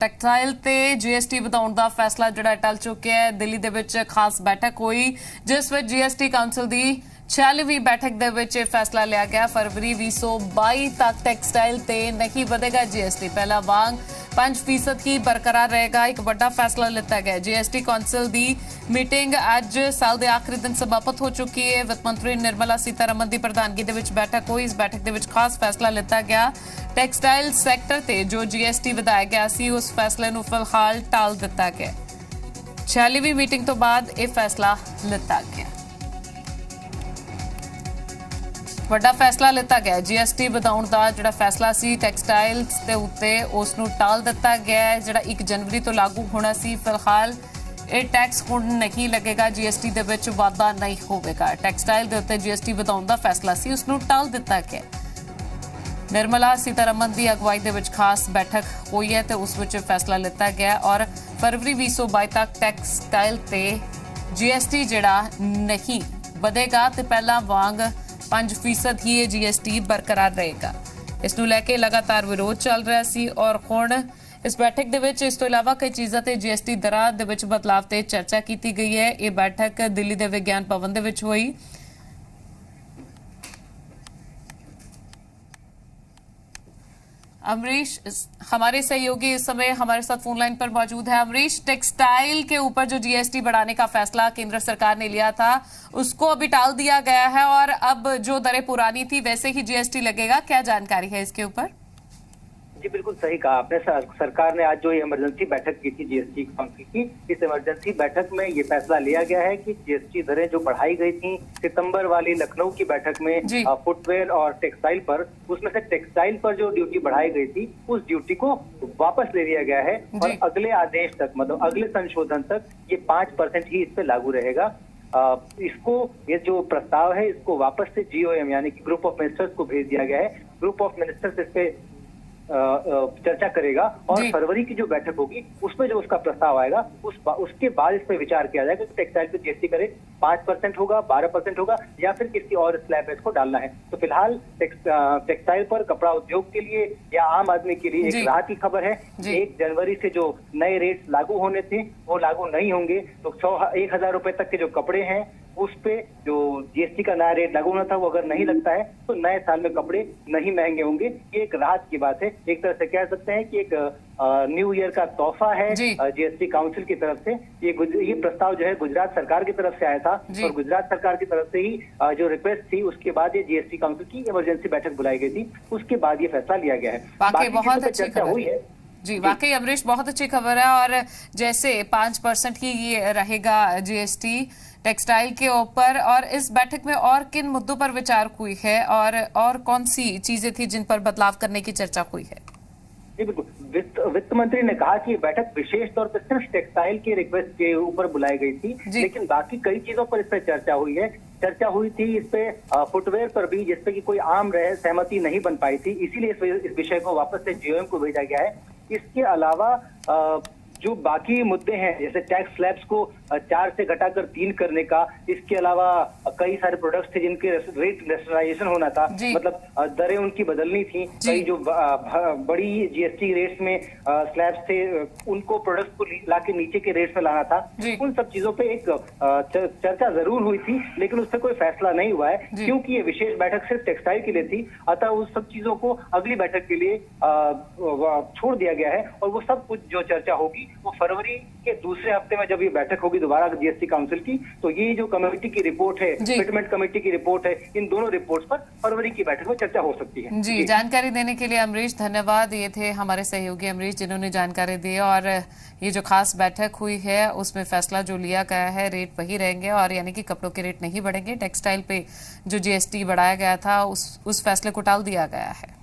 Textile ਤੇ GST ਵਧਾਉਣ ਦਾ ਫੈਸਲਾ ਜਿਹੜਾ ਟਲ ਚੁੱਕਿਆ ਹੈ। ਦਿੱਲੀ ਦੇ ਵਿੱਚ ਖਾਸ ਬੈਠਕ ਹੋਈ ਜਿਸ ਵਿੱਚ ਜੀਐਸਟੀ ਕਾਉਂਸਲ ਦੀ 46ਵੀਂ ਬੈਠਕ ਦੇ ਵਿੱਚ ਇਹ ਫੈਸਲਾ ਲਿਆ ਗਿਆ। ਫਰਵਰੀ 2022 ਤੱਕ ਟੈਕਸਟਾਈਲ ਤੇ ਨਹੀਂ ਵਧੇਗਾ ਜੀਐਸਟੀ, ਪਹਿਲਾਂ ਵਾਂਗ 5% ਹੀ ਬਰਕਰਾਰ रहेगा। एक बड़ा फैसला लिया गया। जीएसटी काउंसिल की मीटिंग अज साल के आखिरी दिन समाप्त हो चुकी है। वित्त मंत्री निर्मला सीतारमन की प्रधानगी दे विच बैठक हुई। इस बैठक दे विच खास फैसला लिया गया। टैक्सटाइल सैक्टर ते जो जीएसटी वधाया गया सी उस फैसले नूं फिलहाल टाल दिता गया। 46वीं मीटिंग तो बाद यह फैसला लिया गया। ਵੱਡਾ ਫੈਸਲਾ ਲਿੱਤਾ ਗਿਆ। ਜੀਐਸਟੀ ਵਧਾਉਣ ਦਾ ਜਿਹੜਾ ਫੈਸਲਾ ਸੀ ਟੈਕਸਟਾਈਲਸ ਦੇ ਉੱਤੇ ਉਸ ਨੂੰ ਟਾਲ ਦਿੱਤਾ ਗਿਆ ਹੈ, ਜਿਹੜਾ 1 ਜਨਵਰੀ ਤੋਂ ਲਾਗੂ ਹੋਣਾ ਸੀ। ਫਿਲਹਾਲ ਇਹ ਟੈਕਸ ਹੁਣ ਨਹੀਂ ਲੱਗੇਗਾ, ਜੀਐਸਟੀ ਦੇ ਵਿੱਚ ਵਾਧਾ ਨਹੀਂ ਹੋਵੇਗਾ। ਟੈਕਸਟਾਈਲ ਦੇ ਉੱਤੇ ਜੀਐਸਟੀ ਵਧਾਉਣ ਦਾ ਫੈਸਲਾ ਸੀ ਉਸ ਨੂੰ ਟਾਲ ਦਿੱਤਾ ਗਿਆ। निर्मला सीतारमन की अगवाई ਦੇ ਵਿੱਚ ਖਾਸ ਬੈਠਕ ਹੋਈ ਹੈ ਤੇ ਉਸ ਵਿੱਚ ਫੈਸਲਾ ਲਿੱਤਾ ਗਿਆ ਔਰ ਫਰਵਰੀ 2022 ਤੱਕ ਟੈਕਸਟਾਈਲ ਤੇ ਜੀਐਸਟੀ ਜਿਹੜਾ ਨਹੀਂ ਵਧੇਗਾ ਤੇ ਪਹਿਲਾਂ ਵਾਂਗ 5% ही जीएसटी बरकरार रहेगा। इस नूं लैके लगातार विरोध चल रहा सी और हुण इस बैठक दे विच इस तों इलावा कई चीज़ां ते जीएसटी दरां दे विच बदलाव ते चर्चा की गई है। ये बैठक दिल्ली दे विज्ञान भवन दे विच होई। अमरीश हमारे सहयोगी इस समय हमारे साथ फोन लाइन पर मौजूद है। अमरीश, टेक्सटाइल के ऊपर जो जीएसटी बढ़ाने का फैसला केंद्र सरकार ने लिया था उसको अभी टाल दिया गया है और अब जो दरें पुरानी थी वैसे ही जीएसटी लगेगा, क्या जानकारी है इसके ऊपर? जी बिल्कुल सही कहा आपने। सरकार ने आज जो ये इमरजेंसी बैठक की थी जीएसटी काउंसिल की, इस इमरजेंसी बैठक में ये फैसला लिया गया है कि जीएसटी दरें जो बढ़ाई गई थी सितंबर वाली लखनऊ की बैठक में फुटवेयर और टेक्सटाइल पर, उसमें से टेक्सटाइल पर जो ड्यूटी बढ़ाई गई थी उस ड्यूटी को वापस ले लिया गया है और अगले आदेश तक, मतलब अगले संशोधन तक ये 5% ही इस पे लागू रहेगा। इसको, ये जो प्रस्ताव है इसको वापस से जीओएम यानी कि ग्रुप ऑफ मिनिस्टर्स को भेज दिया गया है। ग्रुप ऑफ मिनिस्टर्स इस पे चर्चा करेगा और फरवरी की जो बैठक होगी उसमें जो उसका प्रस्ताव आएगा उसके बाद इस पे विचार किया जाएगा कि टेक्सटाइल पे जीएसटी करे 5% होगा, 12% होगा या फिर किसी और स्लैब इसको डालना है। तो फिलहाल टेक्सटाइल पर कपड़ा उद्योग के लिए या आम आदमी के लिए एक राहत की खबर है। 1 जनवरी से जो नए रेट लागू होने थे वो लागू नहीं होंगे। तो 1,000 रुपए तक के जो कपड़े हैं उस पे जो जीएसटी का नया रेट लागू होना था वो अगर नहीं लगता है तो नए साल में कपड़े नहीं महंगे होंगे। ये एक राहत की बात है। एक तरह से कह सकते हैं कि एक न्यू ईयर का तोहफा है जीएसटी काउंसिल की तरफ से। ये प्रस्ताव जो है गुजरात सरकार की तरफ से आया था और गुजरात सरकार की तरफ से ही जो रिक्वेस्ट थी उसके बाद ये जीएसटी काउंसिल की इमरजेंसी बैठक बुलाई गई थी, उसके बाद ये फैसला लिया गया है। बाकी बहुत अच्छी खबर हुई है। जी वाकई अमरीश, बहुत अच्छी खबर है। और जैसे 5% ही ये रहेगा जीएसटी टेक्सटाइल के ऊपर, और इस बैठक में और किन मुद्दों पर विचार हुई है और कौन सी चीजें थी जिन पर बदलाव करने की चर्चा हुई है? जी बिल्कुल, वित्त मंत्री ने कहा कि बैठक विशेष तौर पर सिर्फ टेक्सटाइल के रिक्वेस्ट के ऊपर बुलाई गई थी, लेकिन बाकी कई चीजों पर इस पर चर्चा हुई है। चर्चा हुई थी इस पे फुटवेयर पर भी, जिसपे कि कोई आम सहमति नहीं बन पाई थी, इसीलिए इस विषय को वापस से जीओएम को भेजा गया है। इसके अलावा जो बाकी मुद्दे हैं जैसे टैक्स स्लैब्स को 4 से घटाकर 3 करने का, इसके अलावा कई सारे प्रोडक्ट्स थे जिनके रेट नेशनलाइजेशन होना था, मतलब दरें उनकी बदलनी थी। कई जो बड़ी जीएसटी रेट्स में स्लैब्स थे उनको प्रोडक्ट्स को लाके नीचे के रेट्स में लाना था। उन सब चीजों पे एक चर्चा जरूर हुई थी, लेकिन उस पर कोई फैसला नहीं हुआ है क्योंकि ये विशेष बैठक सिर्फ टेक्सटाइल के लिए थी। अतः उस सब चीजों को अगली बैठक के लिए छोड़ दिया गया है और वो सब कुछ जो चर्चा होगी वो फरवरी के दूसरे हफ्ते में जब ये बैठक होगी दोबारा जीएसटी काउंसिल की, तो ये जो कमेटी की रिपोर्ट है, फिटमेंट कमेटी की रिपोर्ट है, इन दोनों रिपोर्ट्स पर फरवरी की बैठक में चर्चा हो सकती है। जी जानकारी देने के लिए अमरीश धन्यवाद। ये थे हमारे सहयोगी अमरीश जिन्होंने जानकारी दी। और ये जो खास बैठक हुई है उसमें फैसला जो लिया गया है रेट वही रहेंगे और यानी कि कपड़ों के रेट नहीं बढ़ेंगे। टेक्सटाइल पे जो जीएसटी बढ़ाया गया था उस फैसले को टाल दिया गया है।